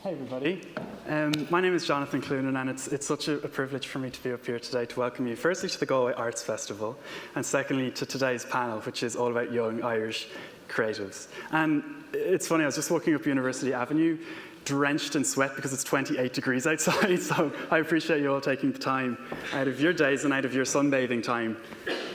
Hey everybody. My name is Jonathan Cloonan, and it's such a privilege for me to be up here today to welcome you firstly to the Galway Arts Festival, and secondly to today's panel, which is all about young Irish creatives. And it's funny, I was just walking up University Avenue, drenched in sweat because it's 28 degrees outside, so I appreciate you all taking the time out of your days and out of your sunbathing time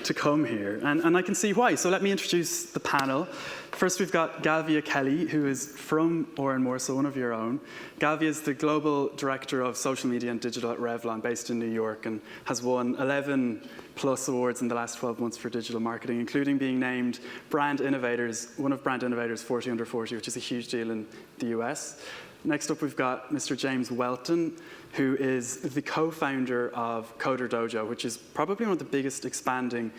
to come here. And I can see why, so let me introduce the panel. First, we've got Galvia Kelly, who is from Oranmore, so one of your own. Galvia is the Global Director of Social Media and Digital at Revlon, based in New York, and has won 11 plus awards in the last 12 months for digital marketing, including being named Brand Innovators, one of Brand Innovators 40 Under 40, which is a huge deal in the US. Next up, we've got Mr. James Welton, who is the co-founder of Coder Dojo, which is probably one of the biggest expanding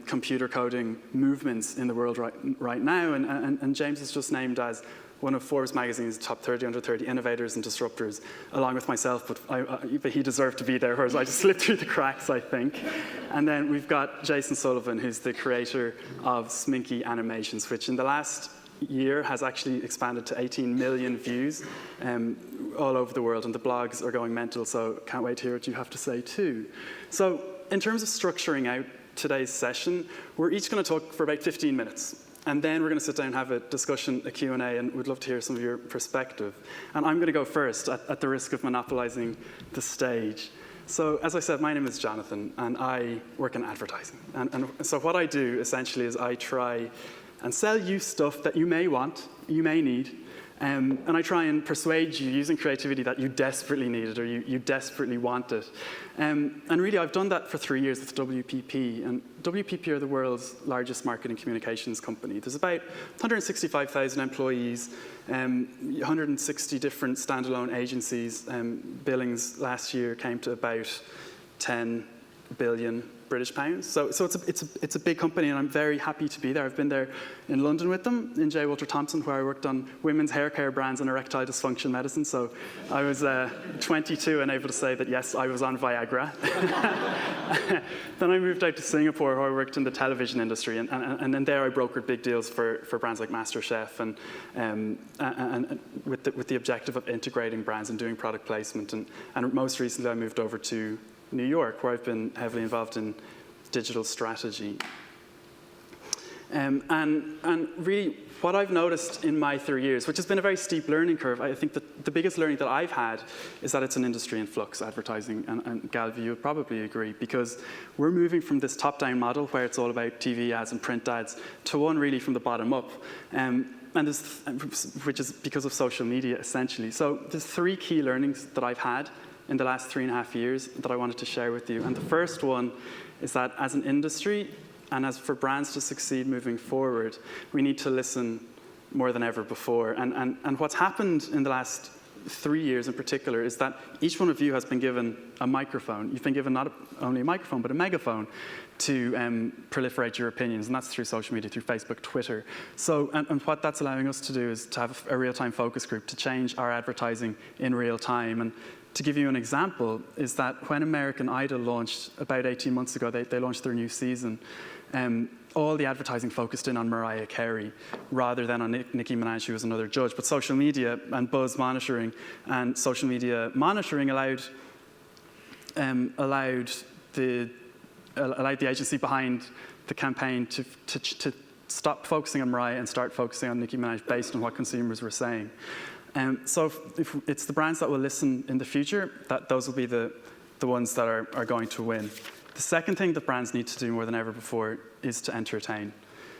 computer coding movements in the world right now. And James is just named as one of Forbes magazine's top 30 under 30 innovators and disruptors, along with myself, but he deserved to be there, whereas I just slipped through the cracks, I think. And then we've got Jason Sullivan, who's the creator of Sminky Animations, which in the last year has actually expanded to 18 million views all over the world, and the blogs are going mental, so can't wait to hear what you have to say too. So in terms of structuring out today's session, we're each going to talk for about 15 minutes, and then we're going to sit down and have a discussion, a Q&A, and we'd love to hear some of your perspective. And I'm going to go first at the risk of monopolizing the stage. So as I said, my name is Jonathan, and I work in advertising. And so what I do essentially is I try and sell you stuff that you may want, you may need, and I try and persuade you using creativity that you desperately need it or you desperately want it. And really, I've done that for 3 years with WPP, and WPP are the world's largest marketing communications company. There's about 165,000 employees, 160 different standalone agencies. Billings last year came to about 10 billion British pounds. So it's a big company, and I'm very happy to be there. I've been there in London with them, in J. Walter Thompson, where I worked on women's hair care brands and erectile dysfunction medicine. So I was 22 and able to say that, yes, I was on Viagra. Then I moved out to Singapore, where I worked in the television industry, and then there I brokered big deals for brands like MasterChef, and with the objective of integrating brands and doing product placement. And most recently, I moved over to New York, where I've been heavily involved in digital strategy. And really, what I've noticed in my 3 years, which has been a very steep learning curve, I think that the biggest learning that I've had is that it's an industry in flux, advertising, and Galvia, you would probably agree, because we're moving from this top-down model where it's all about TV ads and print ads to one really from the bottom up. Which is because of social media, essentially. So there's 3 key learnings that I've had in the last 3.5 years that I wanted to share with you. And the first one is that as an industry, and as for brands to succeed moving forward, we need to listen more than ever before. And what's happened in the last 3 years in particular is that each one of you has been given a microphone. You've been given not only a microphone, but a megaphone to proliferate your opinions, and that's through social media, through Facebook, Twitter. So, and what that's allowing us to do is to have a real-time focus group to change our advertising in real time. And to give you an example, is that when American Idol launched about 18 months ago, they launched their new season, all the advertising focused in on Mariah Carey rather than on Nicki Minaj, who was another judge. But social media and buzz monitoring and social media monitoring allowed the agency behind the campaign to stop focusing on Mariah and start focusing on Nicki Minaj based on what consumers were saying. So if it's the brands that will listen in the future, those will be the ones that are going to win. The second thing that brands need to do more than ever before is to entertain.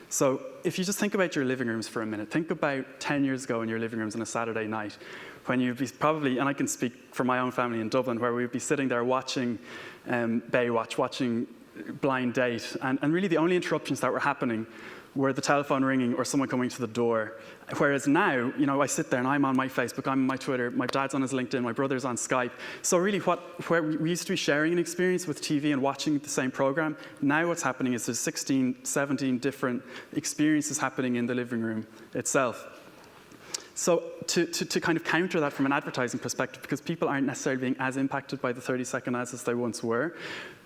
So if you just think about your living rooms for a minute, think about 10 years ago in your living rooms on a Saturday night, when you'd be probably, and I can speak for my own family in Dublin, where we'd be sitting there watching Baywatch, watching Blind Date, and really the only interruptions that were happening were the telephone ringing or someone coming to the door. Whereas now, I sit there and I'm on my Facebook, I'm on my Twitter, my dad's on his LinkedIn, my brother's on Skype. So really where we used to be sharing an experience with TV and watching the same program, now what's happening is there's 16, 17 different experiences happening in the living room itself. So to kind of counter that from an advertising perspective, because people aren't necessarily being as impacted by the 30-second ads as they once were,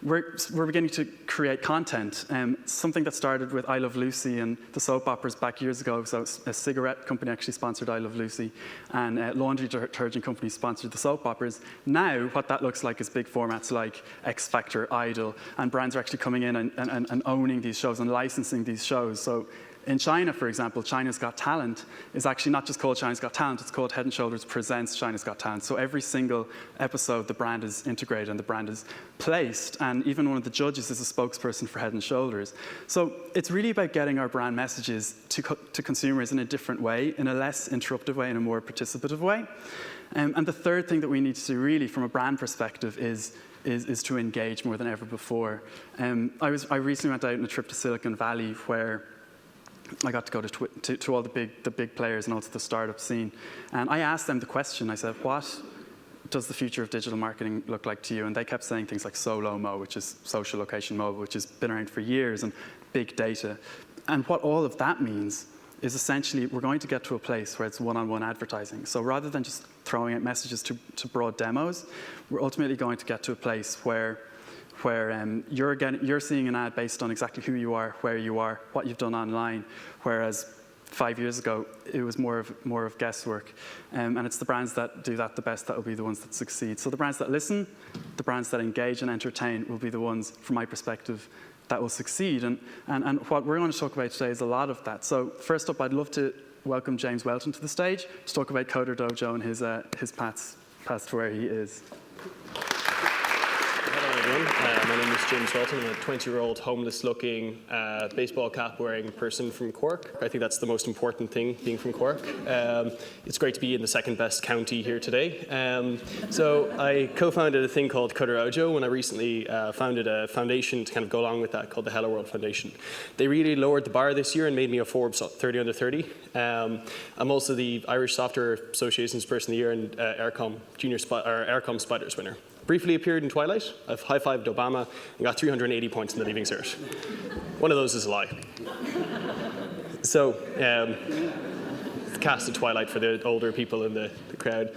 we're beginning to create content. Something that started with I Love Lucy and the soap operas back years ago. So a cigarette company actually sponsored I Love Lucy, and a laundry detergent company sponsored the soap operas. Now, what that looks like is big formats like X Factor, Idol, and brands are actually coming in and owning these shows and licensing these shows. So in China, for example, China's Got Talent is actually not just called China's Got Talent, it's called Head & Shoulders Presents China's Got Talent. So every single episode, the brand is integrated and the brand is placed, and even one of the judges is a spokesperson for Head & Shoulders. So it's really about getting our brand messages to consumers in a different way, in a less interruptive way, in a more participative way. And the third thing that we need to do really from a brand perspective is to engage more than ever before. I recently went out on a trip to Silicon Valley where I got to go to all the big players and also the startup scene. And I asked them the question, I said, what does the future of digital marketing look like to you? And they kept saying things like SOLO-MO, which is social location mobile, which has been around for years, and big data. And what all of that means is essentially we're going to get to a place where it's one-on-one advertising. So rather than just throwing out messages to broad demos, we're ultimately going to get to a place where you're seeing an ad based on exactly who you are, where you are, what you've done online, whereas 5 years ago it was more of guesswork. And it's the brands that do that the best that will be the ones that succeed. So the brands that listen, the brands that engage and entertain will be the ones, from my perspective, that will succeed. And what we're going to talk about today is a lot of that. So first up, I'd love to welcome James Welton to the stage to talk about Coder Dojo and his path to where he is. My name is James Welton. I'm a 20-year-old homeless-looking, baseball cap-wearing person from Cork. I think that's the most important thing, being from Cork. It's great to be in the second-best county here today. So I co-founded a thing called Coder Dojo when I recently founded a foundation to kind of go along with that called the Hello World Foundation. They really lowered the bar this year and made me a Forbes 30 under 30. I'm also the Irish Software Association's Person of the Year and Aircom Spiders winner. Briefly appeared in Twilight. I've high-fived Obama and got 380 points in the Leaving Cert. One of those is a lie. So, cast of Twilight for the older people in the crowd.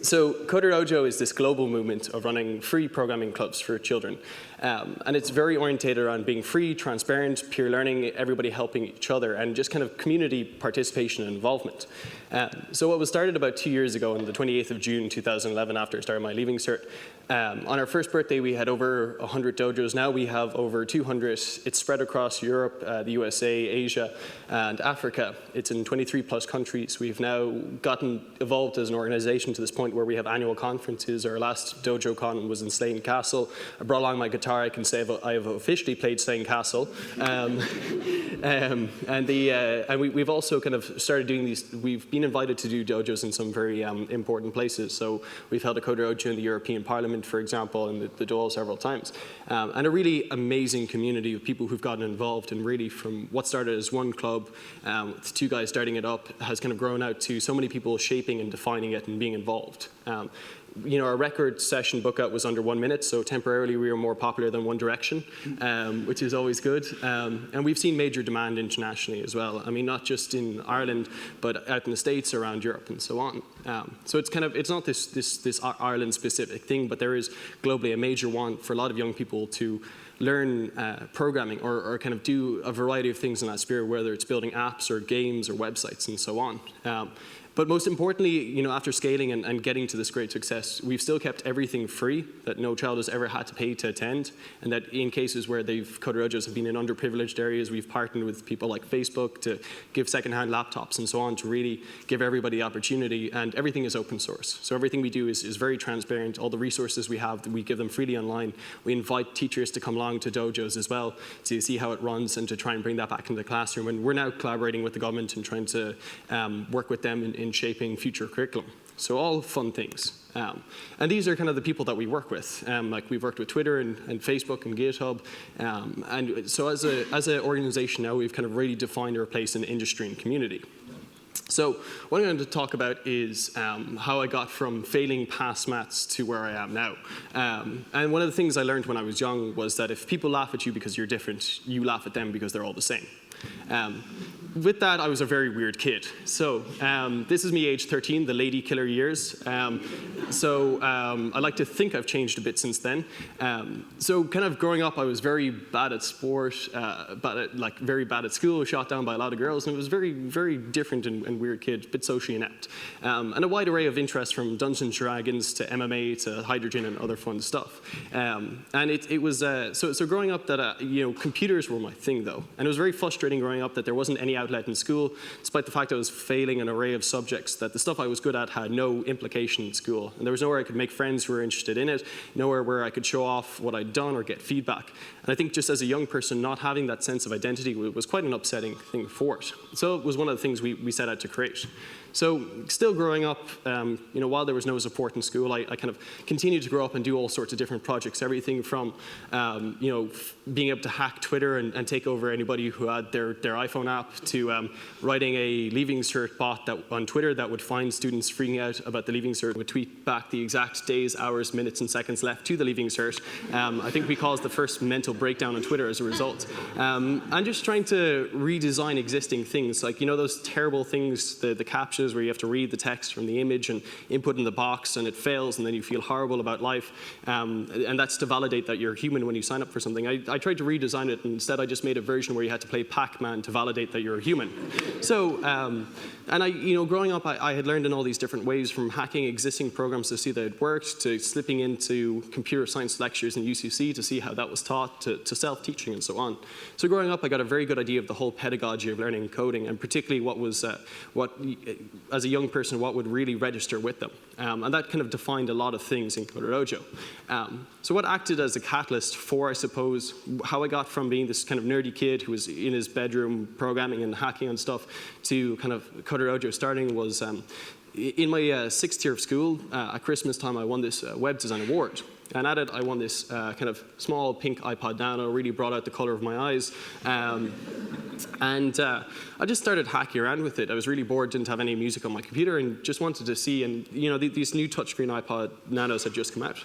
So Coder Dojo is this global movement of running free programming clubs for children. And it's very orientated around being free, transparent, peer learning, everybody helping each other, and just kind of community participation and involvement. So what was started about 2 years ago on the 28th of June 2011 after I started my Leaving Cert, on our first birthday we had over 100 dojos. Now we have over 200. It's spread across Europe, the USA, Asia, and Africa. It's in 23 plus countries. We've now gotten evolved as an organization to this point where we have annual conferences. Our last Dojo Con was in Slane Castle. I brought along my guitar. I can say I have officially played Slane Castle. And we've also kind of started doing these. We've been invited to do dojos in some very important places. So we've held a Coder Dojo in the European Parliament, for example, and the Dáil several times. And a really amazing community of people who've gotten involved, and really from what started as one club, with two guys starting it up, has kind of grown out to so many people shaping and defining it and being involved. You know, our record session book out was under 1 minute, so temporarily we were more popular than One Direction, which is always good. And we've seen major demand internationally as well. I mean, not just in Ireland, but out in the States, around Europe, and so on. So it's kind of, it's not this Ireland-specific thing, but there is globally a major want for a lot of young people to learn programming or kind of do a variety of things in that sphere, whether it's building apps or games or websites and so on. But most importantly, you know, after scaling and getting to this great success, we've still kept everything free, that no child has ever had to pay to attend, and that in cases where Coder Dojos have been in underprivileged areas, we've partnered with people like Facebook to give secondhand laptops and so on to really give everybody the opportunity, and everything is open source. So everything we do is very transparent. All the resources we have, we give them freely online. We invite teachers to come along to dojos as well to see how it runs and to try and bring that back into the classroom. And we're now collaborating with the government and trying to work with them in shaping future curriculum. So all fun things. And these are kind of the people that we work with. Like we've worked with Twitter and Facebook and GitHub. And so as an organization now, we've kind of really defined our place in the industry and community. So what I'm going to talk about is how I got from failing past maths to where I am now. And one of the things I learned when I was young was that if people laugh at you because you're different, you laugh at them because they're all the same. with that, I was a very weird kid. So this is me, age 13, the lady killer years. I like to think I've changed a bit since then. So kind of growing up, I was very bad at sport, very bad at school, shot down by a lot of girls, and it was very, very different and weird kid, a bit socially inept. And a wide array of interests from Dungeons & Dragons to MMA to hydrogen and other fun stuff. And it was, so growing up that, computers were my thing though. And it was very frustrating growing up that there wasn't any outlet in school, despite the fact I was failing an array of subjects, that the stuff I was good at had no implication in school. And there was nowhere I could make friends who were interested in it, nowhere where I could show off what I'd done or get feedback. And I think just as a young person, not having that sense of identity was quite an upsetting thing for it. So it was one of the things we set out to create. So still growing up, while there was no support in school, I kind of continued to grow up and do all sorts of different projects, everything from, being able to hack Twitter and take over anybody who had their iPhone app to writing a Leaving Cert bot on Twitter that would find students freaking out about the Leaving Cert, would tweet back the exact days, hours, minutes, and seconds left to the Leaving Cert. I think we caused the first mental breakdown on Twitter as a result. And just trying to redesign existing things, like, those terrible things, the captchas where you have to read the text from the image and input in the box and it fails and then you feel horrible about life. And that's to validate that you're human when you sign up for something. I tried to redesign it, and instead I just made a version where you had to play Pac-Man to validate that you're a human. So, growing up, I had learned in all these different ways, from hacking existing programs to see that it worked, to slipping into computer science lectures in UCC to see how that was taught, to self-teaching and so on. So growing up, I got a very good idea of the whole pedagogy of learning coding, and particularly as a young person, what would really register with them. And that kind of defined a lot of things in Coder Dojo. So what acted as a catalyst for, I suppose, how I got from being this kind of nerdy kid who was in his bedroom programming and hacking and stuff to kind of Coder Dojo starting was in my sixth year of school, at Christmas time, I won this web design award. And at it, I won this kind of small pink iPod Nano, really brought out the color of my eyes. I just started hacking around with it. I was really bored, didn't have any music on my computer, and just wanted to see. And these new touchscreen iPod Nanos had just come out.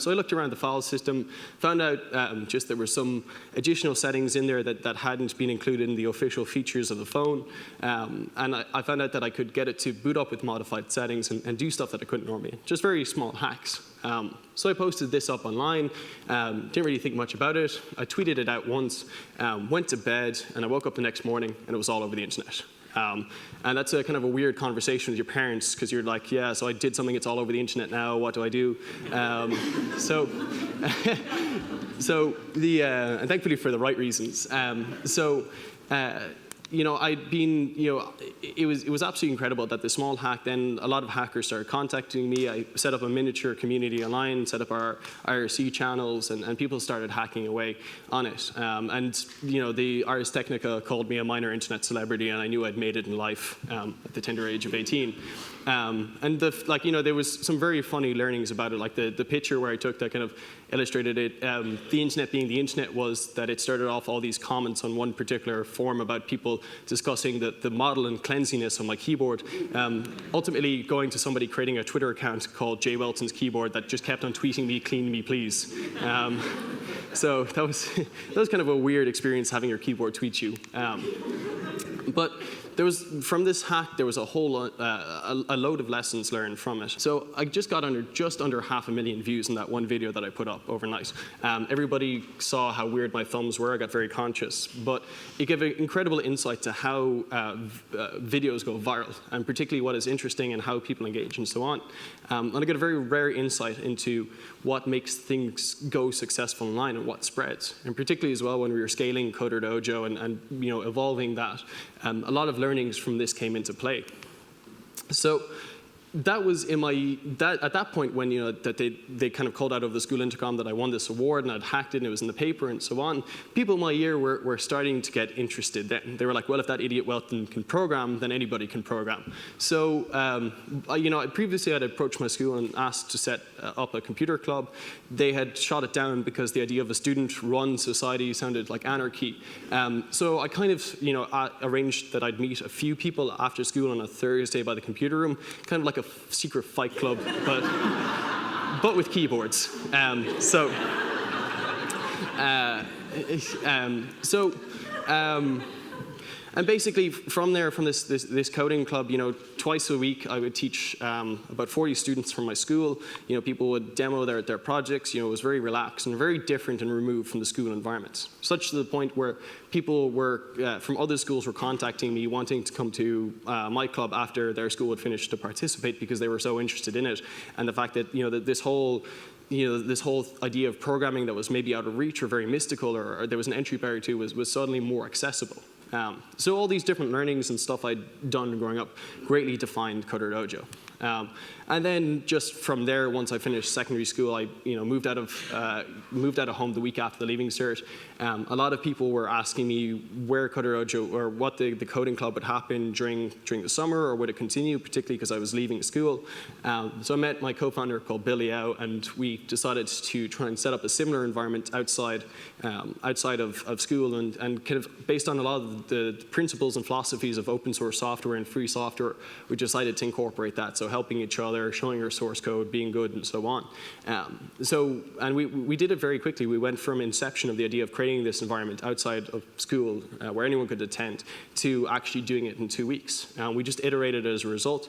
So I looked around the file system, found out just there were some additional settings in there that hadn't been included in the official features of the phone. And I found out that I could get it to boot up with modified settings and do stuff that I couldn't normally. Just very small hacks. So I posted this up online, didn't really think much about it. I tweeted it out once, went to bed, and I woke up the next morning and it was all over the internet. And that's a kind of a weird conversation with your parents, because you're like, yeah, so I did something, it's all over the internet now, what do I do? And thankfully for the right reasons. I'd been, it was absolutely incredible that the small hack, then a lot of hackers started contacting me. I set up a miniature community online, set up our IRC channels, and people started hacking away on it. The Ars Technica called me a minor internet celebrity, and I knew I'd made it in life at the tender age of 18. There was some very funny learnings about it, like the picture where I took that kind of illustrated it. The internet being the internet was that it started off all these comments on one particular forum about people discussing the model and cleanliness on my keyboard, ultimately going to somebody creating a Twitter account called Jay Welton's Keyboard that just kept on tweeting me, clean me please. So that was kind of a weird experience, having your keyboard tweet you. But from this hack, there was a whole a load of lessons learned from it. So I just got just under 500,000 views in that one video that I put up overnight. Everybody saw how weird my thumbs were. I got very conscious, but it gave an incredible insight to how videos go viral, and particularly what is interesting and how people engage and so on. And I got a very rare insight into what makes things go successful online and what spreads, and particularly as well when we were scaling Coder Dojo and evolving that. A lot of learnings from this came into play. So that was at that point when that they kind of called out over the school intercom that I won this award and I'd hacked it and it was in the paper and so on. People in my year were starting to get interested then. They were like, well, if that idiot Welton can program, then anybody can program. So previously I'd approached my school and asked to set up a computer club. They had shot it down because the idea of a student-run society sounded like anarchy. So I kind of arranged that I'd meet a few people after school on a Thursday by the computer room, kind of like a secret fight club, but with keyboards. And basically, from there, from this coding club, twice a week I would teach about 40 students from my school. People would demo their projects. It was very relaxed and very different and removed from the school environment, such to the point where people were from other schools were contacting me, wanting to come to my club after their school had finished to participate because they were so interested in it, and the fact that that this whole idea of programming that was maybe out of reach or very mystical, or there was an entry barrier to, was suddenly more accessible. So all these different learnings and stuff I'd done growing up greatly defined Coder Dojo. And then just from there, once I finished secondary school, I moved out of home the week after the Leaving Cert. A lot of people were asking me where Coder Dojo, or what the coding club would happen during the summer, or would it continue, particularly because I was leaving school. So I met my co-founder called Billy Au, and we decided to try and set up a similar environment outside of school, and kind of based on a lot of the principles and philosophies of open source software and free software, we decided to incorporate that. So helping each other, showing your source code, being good, and so on. And we did it very quickly. We went from inception of the idea of creating this environment outside of school where anyone could attend to actually doing it in 2 weeks. We just iterated as a result.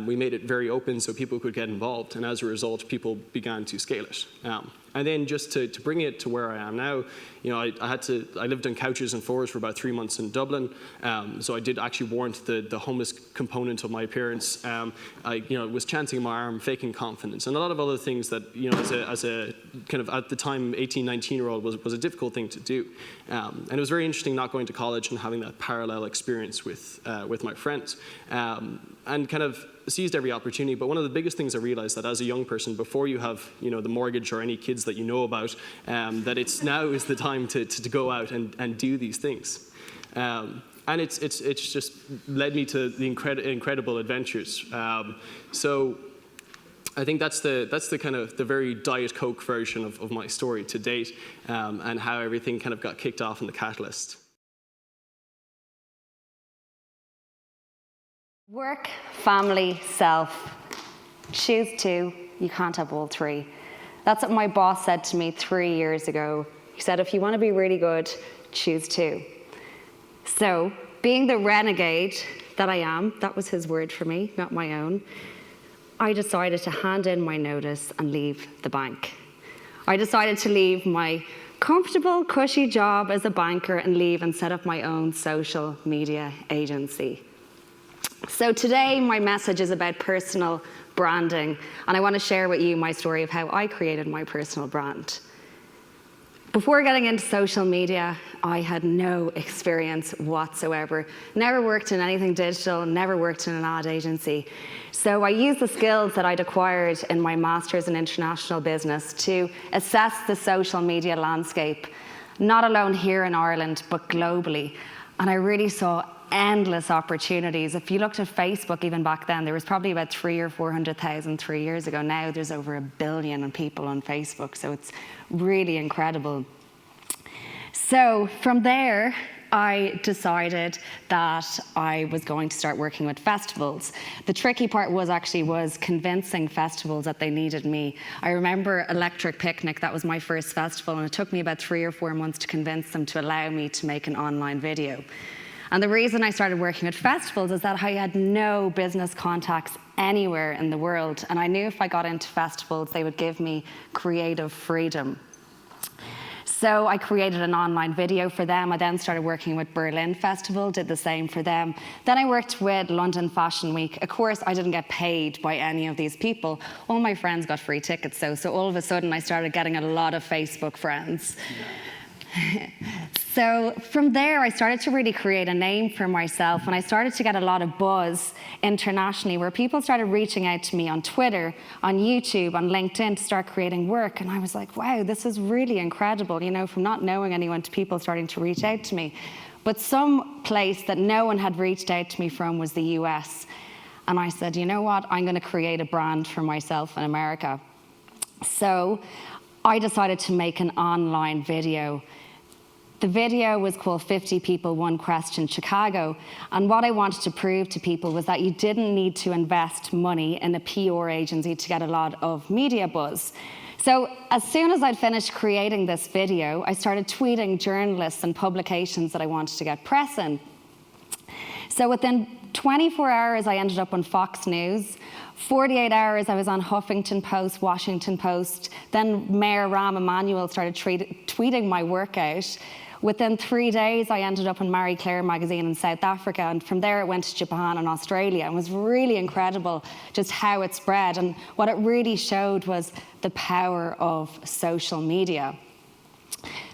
We made it very open so people could get involved, and as a result, people began to scale it. And then just to bring it to where I am now, I lived on couches and floors for about 3 months in Dublin. So I did actually warrant the homeless component of my appearance. I was chanting my arm, faking confidence, and a lot of other things that, as a kind of at the time 18, 19-year-old was a difficult thing to do. And it was very interesting not going to college and having that parallel experience with my friends. And kind of seized every opportunity. But one of the biggest things I realized that as a young person, before you have the mortgage or any kids that you know about, that it's now is the time to go out and do these things. And it's just led me to the incredible adventures. So I think that's the kind of the very Diet Coke version of my story to date, and how everything kind of got kicked off in the catalyst. Work, family, self. Choose two. You can't have all three. That's what my boss said to me 3 years ago. He said, if you want to be really good, choose two. So, being the renegade that I am, that was his word for me, not my own, I decided to hand in my notice and leave the bank. I decided to leave my comfortable, cushy job as a banker and leave and set up my own social media agency. So today, my message is about personal branding, and I want to share with you my story of how I created my personal brand. Before getting into social media, I had no experience whatsoever. Never worked in anything digital, never worked in an ad agency. So I used the skills that I'd acquired in my Masters in International Business to assess the social media landscape, not alone here in Ireland, but globally. And I really saw endless opportunities. If you looked at Facebook, even back then, there was probably about 300,000 or 400,000 3 years ago. Now there's over 1 billion people on Facebook, so it's really incredible. So from there, I decided that I was going to start working with festivals. The tricky part was convincing festivals that they needed me. I remember Electric Picnic, that was my first festival, and it took me about 3 or 4 months to convince them to allow me to make an online video. And the reason I started working at festivals is that I had no business contacts anywhere in the world. And I knew if I got into festivals, they would give me creative freedom. So I created an online video for them. I then started working with Berlin Festival, did the same for them. Then I worked with London Fashion Week. Of course, I didn't get paid by any of these people. All my friends got free tickets, so all of a sudden I started getting a lot of Facebook friends. So from there, I started to really create a name for myself, and I started to get a lot of buzz internationally, where people started reaching out to me on Twitter, on YouTube, on LinkedIn to start creating work. And I was like, wow, this is really incredible, from not knowing anyone to people starting to reach out to me. But some place that no one had reached out to me from was the US. And I said, you know what, I'm going to create a brand for myself in America. So I decided to make an online video. The video was called 50 People, One Question Chicago. And what I wanted to prove to people was that you didn't need to invest money in a PR agency to get a lot of media buzz. So as soon as I'd finished creating this video, I started tweeting journalists and publications that I wanted to get press in. So within 24 hours, I ended up on Fox News. 48 hours, I was on Huffington Post, Washington Post. Then Mayor Rahm Emanuel started tweeting my workout. Within 3 days, I ended up in Marie Claire magazine in South Africa, and from there it went to Japan and Australia. It was really incredible just how it spread, and what it really showed was the power of social media.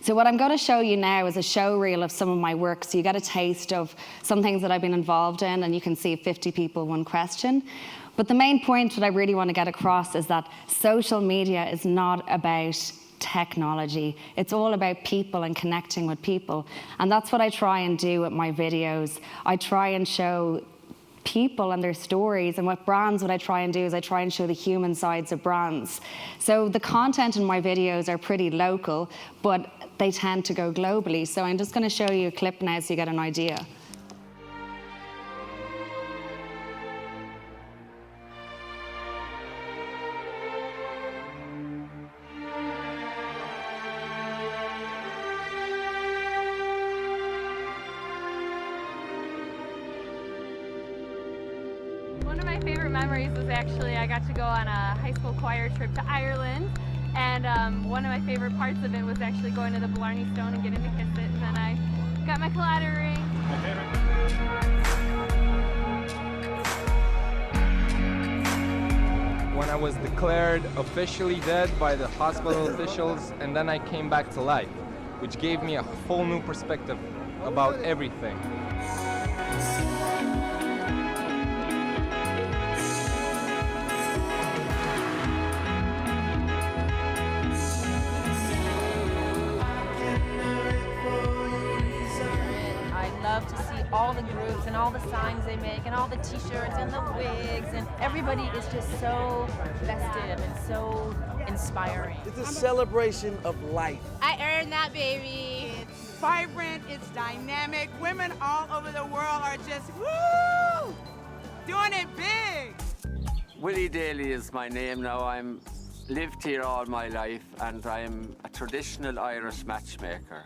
So what I'm going to show you now is a show reel of some of my work, so you get a taste of some things that I've been involved in, and you can see 50 people, one question. But the main point that I really want to get across is that social media is not about technology. It's all about people and connecting with people. And that's what I try and do with my videos. I try and show people and their stories. And with brands, what I try and do is I try and show the human sides of brands. So the content in my videos are pretty local, but they tend to go globally. So I'm just going to show you a clip now so you get an idea. One of my favorite memories was actually I got to go on a high school choir trip to Ireland, and one of my favorite parts of it was actually going to the Blarney Stone and getting to kiss it, and then I got my Collada ring. When I was declared officially dead by the hospital officials, and then I came back to life, which gave me a whole new perspective about everything. I love to see all the groups and all the signs they make and all the t-shirts and the wigs, and everybody is just so festive and so inspiring. It's a celebration of life. I earned that, baby. It's vibrant, it's dynamic. Women all over the world are just, woo, doing it big. Willie Daly is my name now. I'm lived here all my life, and I'm a traditional Irish matchmaker.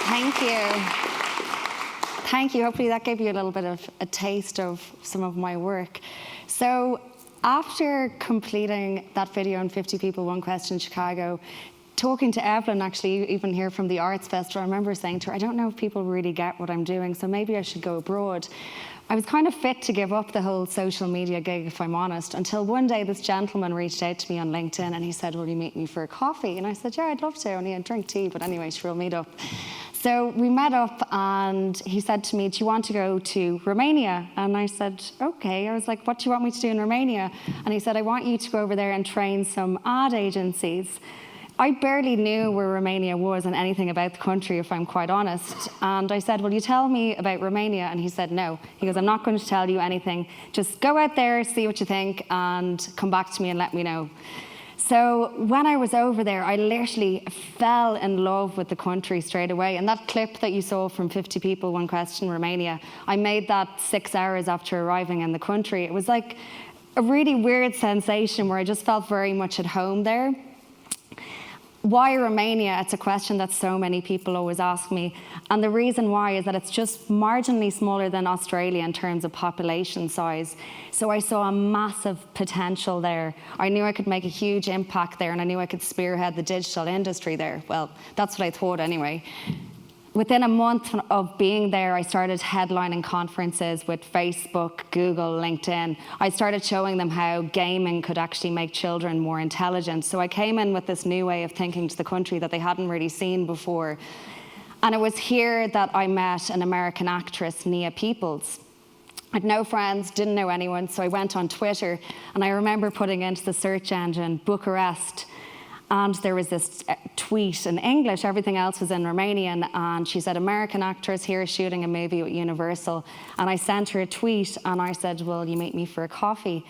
Thank you. Thank you. Hopefully that gave you a little bit of a taste of some of my work. So after completing that video on 50 People, One Question Chicago, talking to Evelyn, actually, even here from the Arts Festival, I remember saying to her, I don't know if people really get what I'm doing, so maybe I should go abroad. I was kind of fit to give up the whole social media gig, if I'm honest, until one day this gentleman reached out to me on LinkedIn and he said, will you meet me for a coffee? And I said, yeah, I'd love to. Only I drink tea, but anyway, sure, we'll meet up. So we met up and he said to me, do you want to go to Romania? And I said, okay. I was like, what do you want me to do in Romania? And he said, I want you to go over there and train some ad agencies. I barely knew where Romania was and anything about the country, if I'm quite honest. And I said, will you tell me about Romania? And he said, no. He goes, I'm not going to tell you anything. Just go out there, see what you think, and come back to me and let me know. So when I was over there, I literally fell in love with the country straight away. And that clip that you saw from 50 People, One Question, Romania, I made that 6 hours after arriving in the country. It was like a really weird sensation where I just felt very much at home there. Why Romania? It's a question that so many people always ask me. And the reason why is that it's just marginally smaller than Australia in terms of population size. So I saw a massive potential there. I knew I could make a huge impact there, and I knew I could spearhead the digital industry there. Well, that's what I thought anyway. Within a month of being there, I started headlining conferences with Facebook, Google, LinkedIn. I started showing them how gaming could actually make children more intelligent. So I came in with this new way of thinking to the country that they hadn't really seen before. And it was here that I met an American actress, Nia Peoples. I had no friends, didn't know anyone, so I went on Twitter, and I remember putting into the search engine Bucharest. And there was this tweet in English, everything else was in Romanian, and she said, American actors here shooting a movie with Universal. And I sent her a tweet and I said, will you meet me for a coffee?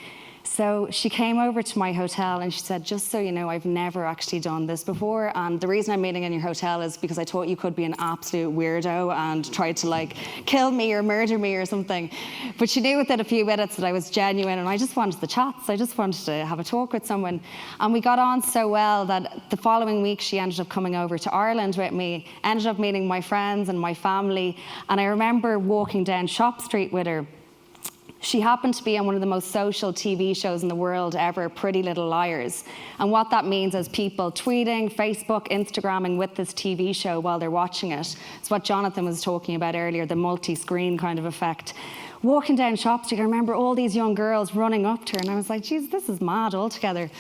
So she came over to my hotel and she said, just so you know, I've never actually done this before. And the reason I'm meeting in your hotel is because I thought you could be an absolute weirdo and try to like kill me or murder me or something. But she knew within a few minutes that I was genuine and I just wanted the chats. I just wanted to have a talk with someone. And we got on so well that the following week she ended up coming over to Ireland with me, ended up meeting my friends and my family. And I remember walking down Shop Street with her. She happened to be on one of the most social TV shows in the world ever, Pretty Little Liars. And what that means is people tweeting, Facebook, Instagramming with this TV show while they're watching it. It's what Jonathan was talking about earlier, the multi-screen kind of effect. Walking down Shop Street, I remember all these young girls running up to her and I was like, geez, this is mad altogether.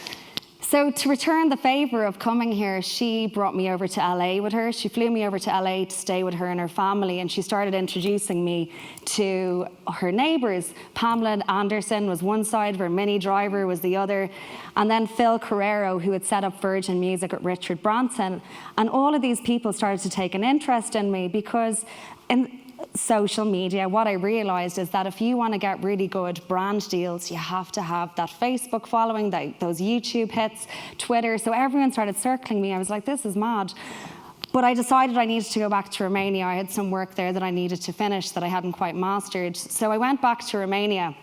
So to return the favour of coming here, she brought me over to LA with her. She flew me over to LA to stay with her and her family, and she started introducing me to her neighbours. Pamela Anderson was one side of her, Minnie Driver was the other, and then Phil Carrero, who had set up Virgin Music with Richard Branson. And all of these people started to take an interest in me because in social media, what I realised is that if you want to get really good brand deals, you have to have that Facebook following, those YouTube hits, Twitter. So everyone started circling me. I was like, this is mad. But I decided I needed to go back to Romania. I had some work there that I needed to finish that I hadn't quite mastered. So I went back to Romania.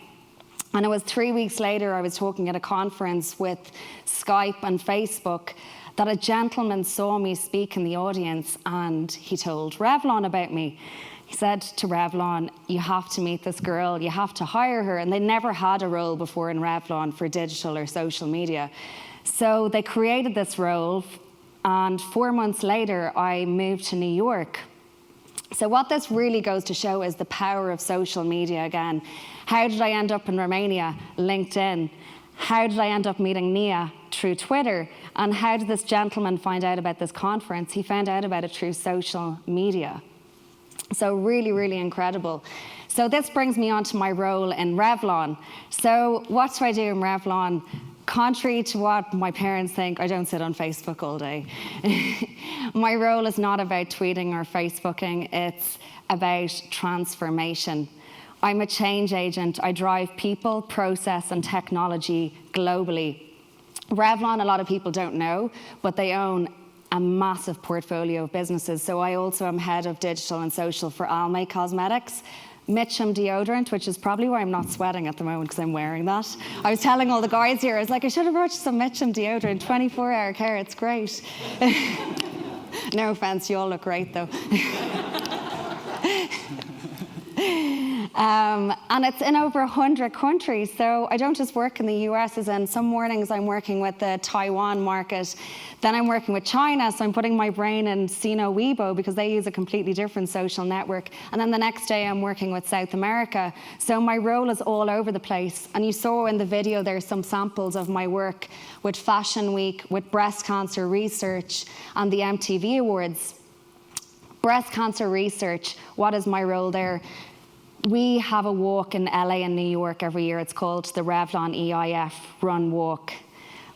And it was 3 weeks later, I was talking at a conference with Skype and Facebook, that a gentleman saw me speak in the audience and he told Revlon about me. He said to Revlon, you have to meet this girl, you have to hire her. And they never had a role before in Revlon for digital or social media. So they created this role, and 4 months later, I moved to New York. So what this really goes to show is the power of social media again. How did I end up in Romania? LinkedIn. How did I end up meeting Nia? Through Twitter. And how did this gentleman find out about this conference? He found out about it through social media. So really, really incredible. So this brings me on to my role in Revlon. So what do I do in Revlon? Contrary to what my parents think, I don't sit on Facebook all day. My role is not about tweeting or Facebooking, it's about transformation. I'm a change agent. I drive people, process, and technology globally. Revlon, a lot of people don't know, but they own a massive portfolio of businesses. So I also am head of digital and social for Almay Cosmetics, Mitchum deodorant, which is probably why I'm not sweating at the moment because I'm wearing that. I was telling all the guys here, I was like, I should have brought you some Mitchum deodorant, 24-hour care, it's great. No offense, you all look great though. And it's in over 100 countries. So I don't just work in the US, as in some mornings I'm working with the Taiwan market. Then I'm working with China, so I'm putting my brain in Sino Weibo because they use a completely different social network. And then the next day I'm working with South America. So my role is all over the place. And you saw in the video there's some samples of my work with Fashion Week, with breast cancer research and the MTV Awards. Breast cancer research, what is my role there? We have a walk in LA and New York every year. It's called the Revlon EIF Run Walk.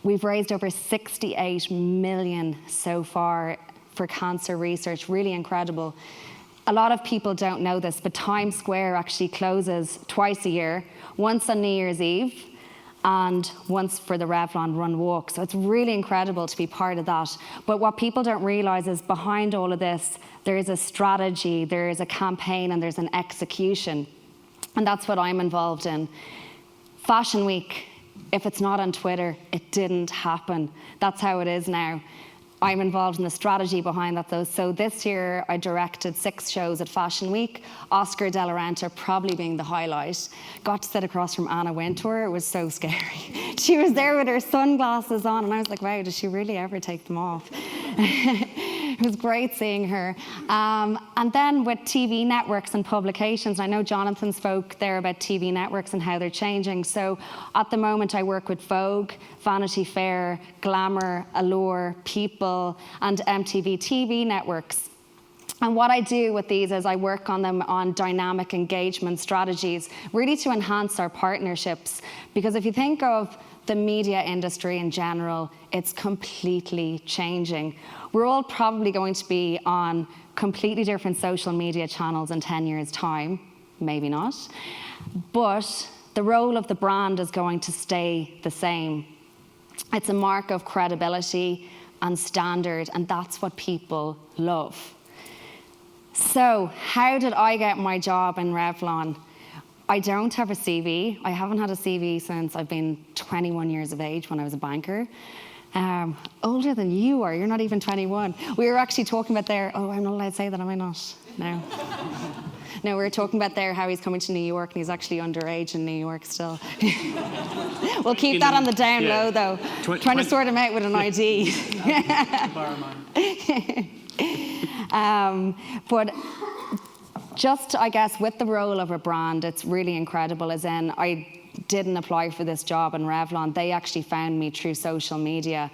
We've raised over 68 million so far for cancer research, really incredible. A lot of people don't know this, but Times Square actually closes twice a year, once on New Year's Eve and once for the Revlon Run Walk. So it's really incredible to be part of that. But what people don't realize is behind all of this, there is a strategy, there is a campaign, and there's an execution. And that's what I'm involved in. Fashion Week, if it's not on Twitter, it didn't happen. That's how it is now. I'm involved in the strategy behind that though. So this year I directed 6 shows at Fashion Week, Oscar de la Renta probably being the highlight. Got to sit across from Anna Wintour, it was so scary. She was there with her sunglasses on and I was like, wow, does she really ever take them off? It was great seeing her. And then with TV networks and publications, I know Jonathan spoke there about TV networks and how they're changing. So at the moment I work with Vogue, Vanity Fair, Glamour, Allure, People, and MTV TV networks. And what I do with these is I work on them on dynamic engagement strategies, really to enhance our partnerships. Because if you think of the media industry in general, it's completely changing. We're all probably going to be on completely different social media channels in 10 years' time, maybe not, but the role of the brand is going to stay the same. It's a mark of credibility and standard, and that's what people love. So, how did I get my job in Revlon? I don't have a CV. I haven't had a CV since I've been 21 years of age when I was a banker. Older than you are, you're not even 21. We were actually talking about there, oh, I'm not allowed to say that, am I not? No. No, we were talking about there how he's coming to New York and he's actually underage in New York still. We'll keep that on the down low though. Trying to sort him out with an ID. But just, I guess, with the role of a brand, it's really incredible, as in I didn't apply for this job in Revlon. They actually found me through social media.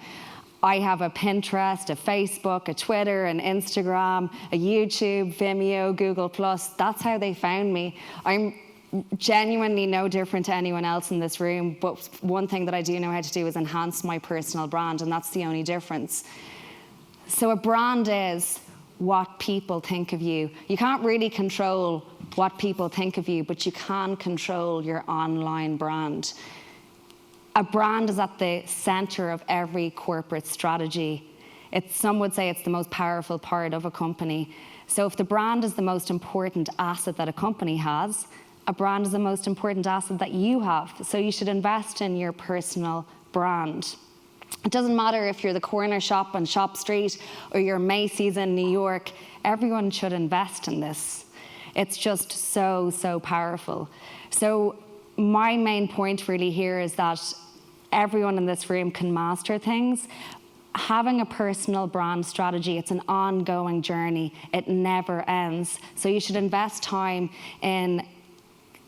I have a Pinterest, a Facebook, a Twitter, an Instagram, a YouTube, Vimeo, Google+. That's how they found me. I'm genuinely no different to anyone else in this room, but one thing that I do know how to do is enhance my personal brand, and that's the only difference. So a brand is what people think of you. You can't really control what people think of you, but you can control your online brand. A brand is at the center of every corporate strategy. Some would say it's the most powerful part of a company. So if the brand is the most important asset that a company has, a brand is the most important asset that you have. So you should invest in your personal brand. It doesn't matter if you're the corner shop on Shop Street or you're Macy's in New York, everyone should invest in this. It's just so, so powerful. So my main point really here is that everyone in this room can master things. Having a personal brand strategy, it's an ongoing journey. It never ends. So you should invest time in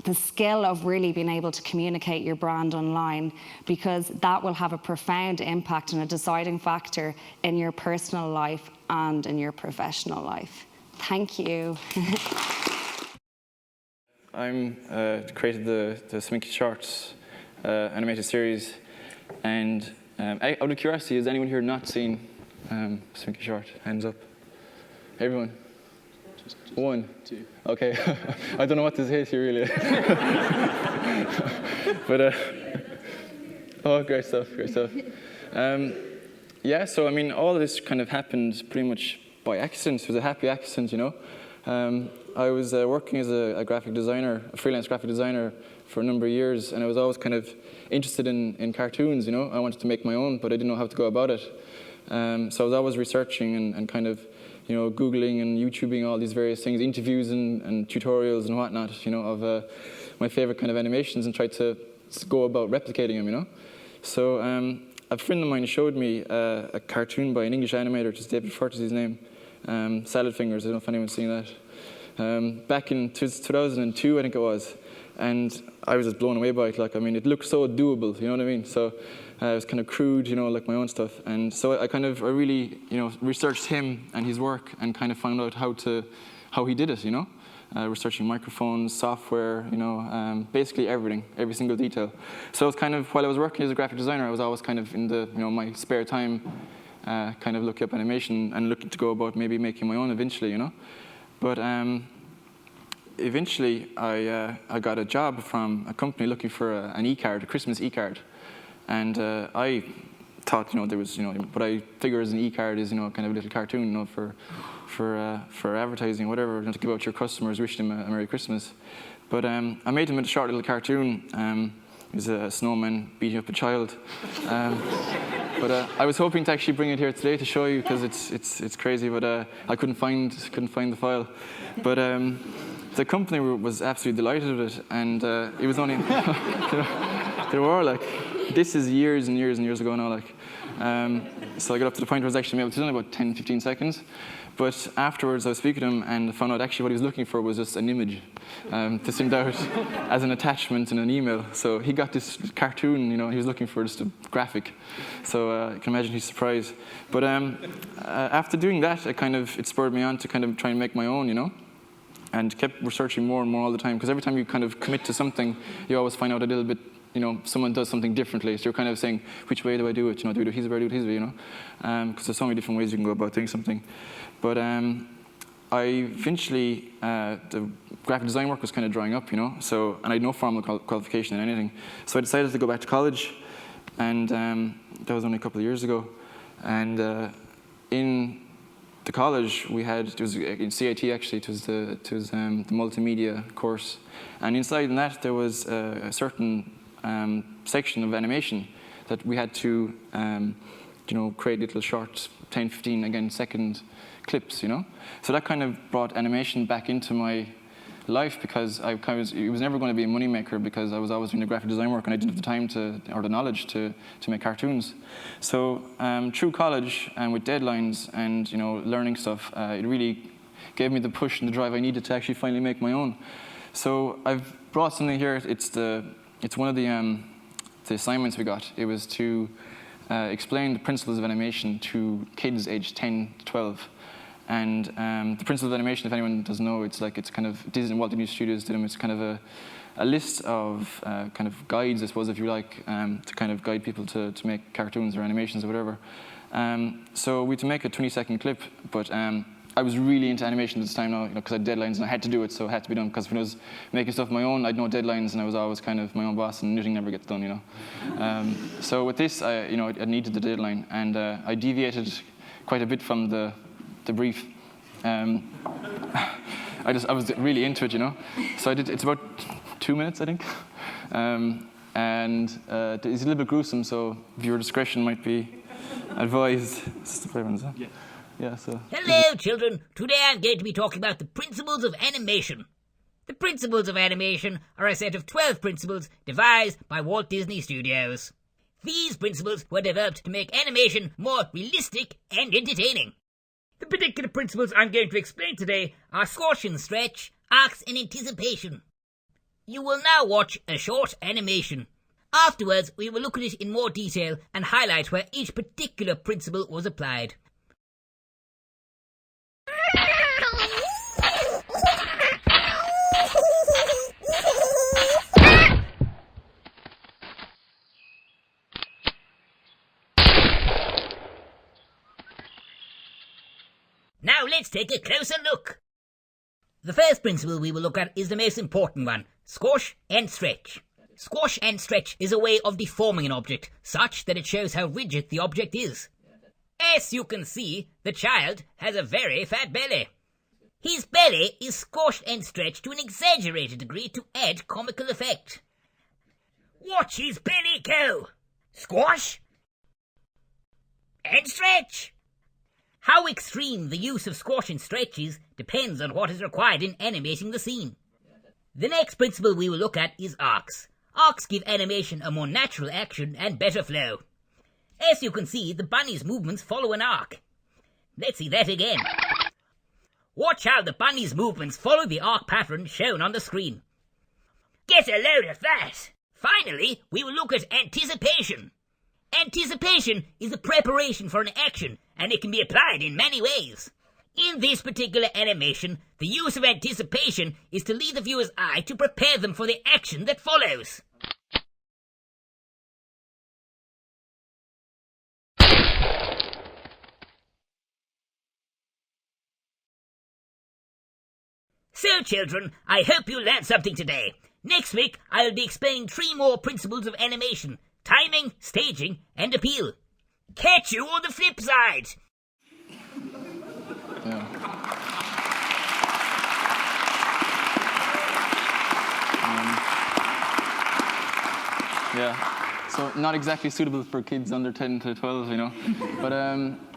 the skill of really being able to communicate your brand online, because that will have a profound impact and a deciding factor in your personal life and in your professional life. Thank you. I'm created the Sminky Shorts animated series, and out of curiosity, has anyone here not seen Sminky Short? Hands up. Everyone? One, two. Okay, I don't know what this is here really. But oh, great stuff, great stuff. Yeah, so I mean, all of this kind of happened pretty much by accident. It was a happy accident, you know. I was working as a graphic designer, a freelance graphic designer, for a number of years, and I was always kind of interested in cartoons, you know. I wanted to make my own, but I didn't know how to go about it. So I was always researching and kind of, you know, Googling and YouTubing all these various things, interviews and tutorials and whatnot, you know, of my favorite kind of animations, and tried to go about replicating them, you know. So a friend of mine showed me a cartoon by an English animator, just David Furt is his name, Salad Fingers, I don't know if anyone's seen that. Back in 2002, I think it was, and I was just blown away by it. Like, I mean, it looked so doable, you know what I mean? So it was kind of crude, you know, like my own stuff. And so I really, you know, researched him and his work and kind of found out how he did it, you know? Researching microphones, software, you know, basically everything, every single detail. So it was kind of, while I was working as a graphic designer, I was always kind of in the, you know, my spare time, kind of looking up animation and looking to go about maybe making my own eventually, you know? But eventually, I got a job from a company looking for an e-card, a Christmas e-card. And I thought, you know, there was, you know, what I figure as an e-card is, you know, kind of a little cartoon, you know, for advertising, whatever, you know, to give out to your customers, wish them a Merry Christmas. But I made him a short little cartoon. It was a snowman beating up a child. But I was hoping to actually bring it here today to show you, because it's crazy, but I couldn't find the file. But the company was absolutely delighted with it, and it was only they were like, this is years and years and years ago now, like. So I got up to the point where I was actually able to do it in about 10-15 seconds. But afterwards, I was speaking to him and found out actually what he was looking for was just an image to send out as an attachment in an email. So he got this cartoon, you know, he was looking for just a graphic. So you can imagine his surprise. But after doing that, it spurred me on to kind of try and make my own, you know, and kept researching more and more all the time. Because every time you kind of commit to something, you always find out a little bit you know, someone does something differently. So you're kind of saying, which way do I do it? You know, do I do it his way, do it his way, you know? Because there's so many different ways you can go about doing something. But I eventually, the graphic design work was kind of drying up, you know? So, and I had no formal qualification in anything. So I decided to go back to college, and that was only a couple of years ago. And in the college, we had, it was in CIT actually, it was the multimedia course. And inside that, there was a certain section of animation that we had to, you know, create little short 10, 15, again, second clips, you know? So that kind of brought animation back into my life, because it was never going to be a moneymaker, because I was always doing the graphic design work and I didn't have the time or the knowledge to make cartoons. So through college and with deadlines and, you know, learning stuff, it really gave me the push and the drive I needed to actually finally make my own. So I've brought something here. It's one of the assignments we got. It was to explain the principles of animation to kids aged 10 to 12. And the principles of animation, if anyone doesn't know, it's kind of Disney and Walt Disney Studios did them. It's kind of a list of kind of guides, I suppose, if you like, to kind of guide people to make cartoons or animations or whatever. So we had to make a 20-second clip, but I was really into animation at this time now, you know, because I had deadlines and I had to do it, so it had to be done. Because when I was making stuff of my own, I had no deadlines, and I was always kind of my own boss, and knitting never gets done, you know. So with this, I needed the deadline, and I deviated quite a bit from the brief. I was really into it, you know. So it's about 2 minutes, I think. And it's a little bit gruesome, so viewer discretion might be advised. Yeah. Yeah, so. Hello, children. Today I'm going to be talking about the principles of animation. The principles of animation are a set of 12 principles devised by Walt Disney Studios. These principles were developed to make animation more realistic and entertaining. The particular principles I'm going to explain today are squash and stretch, arcs and anticipation. You will now watch a short animation. Afterwards, we will look at it in more detail and highlight where each particular principle was applied. Now let's take a closer look. The first principle we will look at is the most important one, squash and stretch. Squash and stretch is a way of deforming an object, such that it shows how rigid the object is. As you can see, the child has a very fat belly. His belly is squashed and stretched to an exaggerated degree to add comical effect. Watch his belly go! Squash and stretch! How extreme the use of squash and stretch is depends on what is required in animating the scene. The next principle we will look at is arcs. Arcs give animation a more natural action and better flow. As you can see, the bunny's movements follow an arc. Let's see that again. Watch how the bunny's movements follow the arc pattern shown on the screen. Get a load of that! Finally, we will look at anticipation. Anticipation is the preparation for an action, and it can be applied in many ways. In this particular animation, the use of anticipation is to lead the viewer's eye to prepare them for the action that follows. So, children, I hope you learned something today. Next week, I will be explaining 3 more principles of animation: timing, staging, and appeal. Catch you on the flip side! Yeah. So not exactly suitable for kids under 10 to 12, you know. But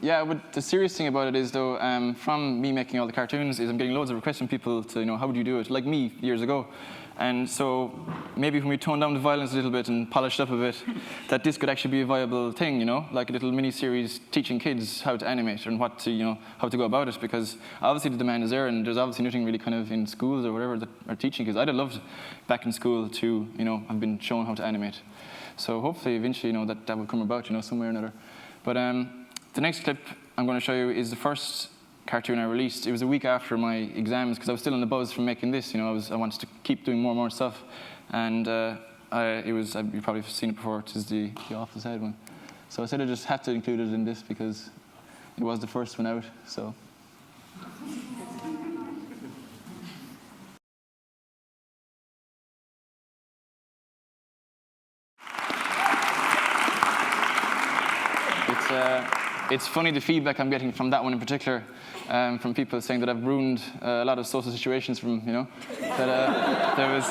yeah, but the serious thing about it is, though, from me making all the cartoons, is I'm getting loads of requests from people to, you know, how would you do it? Like me years ago. And so maybe when we tone down the violence a little bit and polish it up a bit, that this could actually be a viable thing, you know, like a little mini-series teaching kids how to animate and what to, you know, how to go about it, because obviously the demand is there, and there's obviously nothing really kind of in schools or whatever that are teaching kids. I'd have loved back in school to, you know, have been shown how to animate. So hopefully eventually, you know, that will come about, you know, somewhere or another. But the next clip I'm going to show you is the first cartoon I released. It was a week after my exams, because I was still in the buzz from making this, you know, I wanted to keep doing more and more stuff. And you've probably seen it before, it is the Office Head one. So I said I just had to include it in this because it was the first one out, so. It's funny the feedback I'm getting from that one in particular, from people saying that I've ruined a lot of social situations from, you know, that there was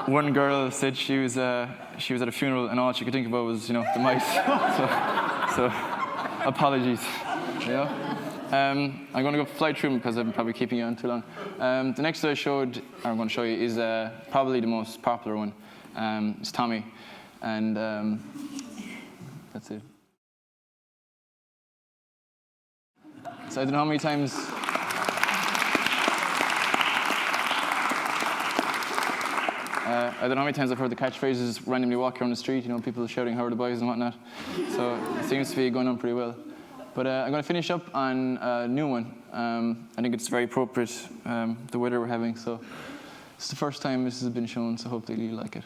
one girl said she was at a funeral and all she could think about was, you know, the mice. So apologies, you know. I'm going to go fly through them because I'm probably keeping you on too long. The next that I'm going to show you is probably the most popular one. It's Tommy, and that's it. So I don't know how many times. I don't know how many times I've heard the catchphrases randomly walking around the street, you know, people shouting "How are the boys" and whatnot. So it seems to be going on pretty well. But I'm going to finish up on a new one. I think it's very appropriate, the weather we're having. So it's the first time this has been shown, so hopefully you like it.